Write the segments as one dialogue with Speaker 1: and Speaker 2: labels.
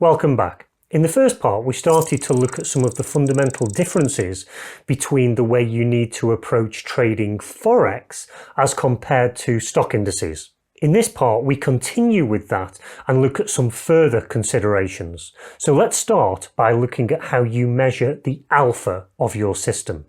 Speaker 1: Welcome back. In the first part, we started to look at some of the fundamental differences between the way you need to approach trading Forex as compared to stock indices. In this part, we continue with that and look at some further considerations. So let's start by looking at how you measure the alpha of your system.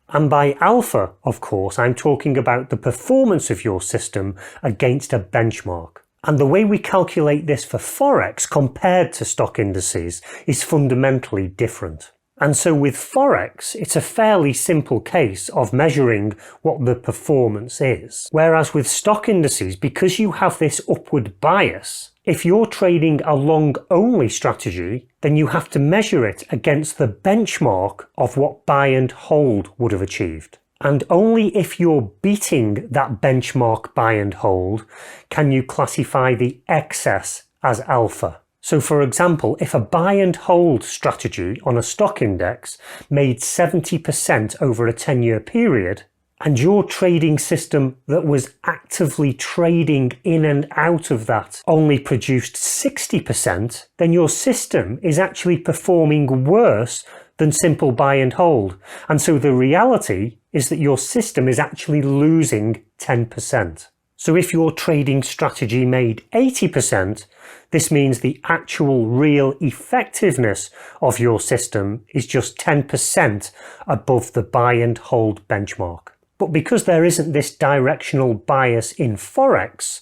Speaker 1: And by alpha, of course, I'm talking about the performance of your system against a benchmark. And the way we calculate this for Forex compared to stock indices is fundamentally different. And so with Forex, it's a fairly simple case of measuring what the performance is. Whereas with stock indices, because you have this upward bias, if you're trading a long-only strategy, then you have to measure it against the benchmark of what buy and hold would have achieved. And only if you're beating that benchmark buy and hold can you classify the excess as alpha. So for example, if a buy and hold strategy on a stock index made 70% over a 10-year period, and your trading system that was actively trading in and out of that only produced 60%, then your system is actually performing worse than simple buy and hold. And so the reality is that your system is actually losing 10%. So if your trading strategy made 80%, this means the actual real effectiveness of your system is just 10% above the buy and hold benchmark. But because there isn't this directional bias in Forex,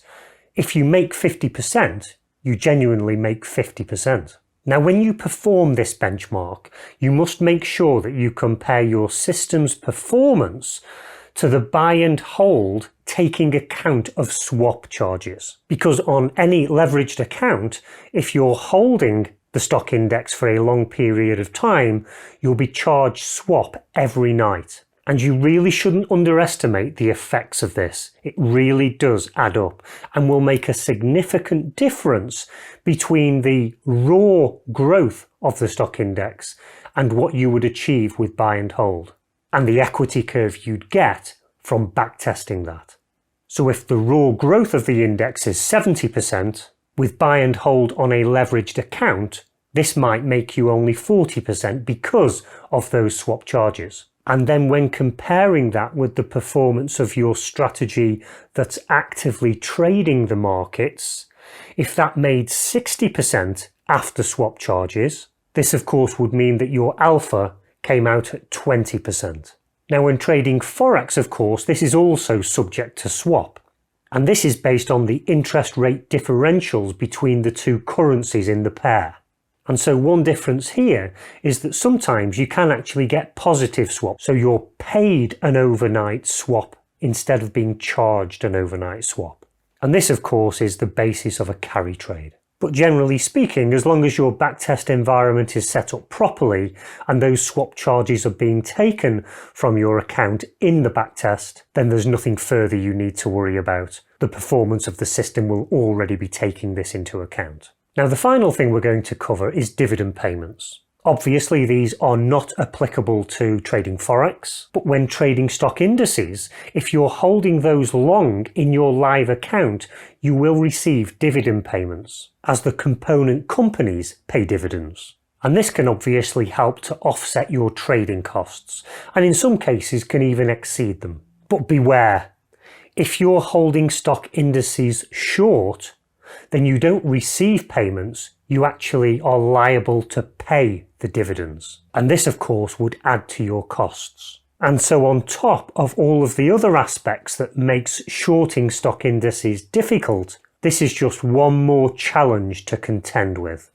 Speaker 1: if you make 50%, you genuinely make 50%. Now, when you perform this benchmark, you must make sure that you compare your system's performance to the buy and hold taking account of swap charges. Because on any leveraged account, if you're holding the stock index for a long period of time, you'll be charged swap every night. And you really shouldn't underestimate the effects of this. It really does add up and will make a significant difference between the raw growth of the stock index and what you would achieve with buy and hold, and the equity curve you'd get from backtesting that. So if the raw growth of the index is 70%, with buy and hold on a leveraged account, this might make you only 40% because of those swap charges. And then when comparing that with the performance of your strategy that's actively trading the markets, if that made 60% after swap charges, this of course would mean that your alpha came out at 20%. Now when trading Forex, of course, this is also subject to swap. And this is based on the interest rate differentials between the two currencies in the pair. And so one difference here is that sometimes you can actually get positive swap. So you're paid an overnight swap instead of being charged an overnight swap. And this of course is the basis of a carry trade. But generally speaking, as long as your backtest environment is set up properly and those swap charges are being taken from your account in the backtest, then there's nothing further you need to worry about. The performance of the system will already be taking this into account. Now the final thing we're going to cover is dividend payments. Obviously these are not applicable to trading Forex, but when trading stock indices, if you're holding those long in your live account, you will receive dividend payments as the component companies pay dividends. And this can obviously help to offset your trading costs, and in some cases can even exceed them. But beware, if you're holding stock indices short, then you don't receive payments, you actually are liable to pay the dividends. And this of course would add to your costs. And so on top of all of the other aspects that makes shorting stock indices difficult, this is just one more challenge to contend with.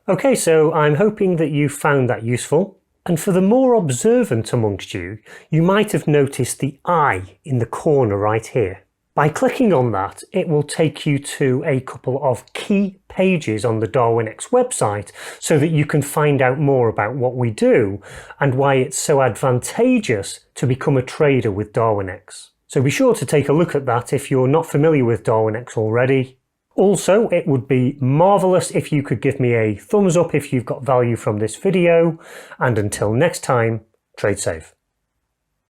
Speaker 1: Okay, so I'm hoping that you found that useful. And for the more observant amongst you, you might have noticed the eye in the corner right here. By clicking on that, it will take you to a couple of key pages on the Darwinex website so that you can find out more about what we do and why it's so advantageous to become a trader with Darwinex. So be sure to take a look at that if you're not familiar with Darwinex already. Also, it would be marvellous if you could give me a thumbs up if you've got value from this video, and until next time, trade safe.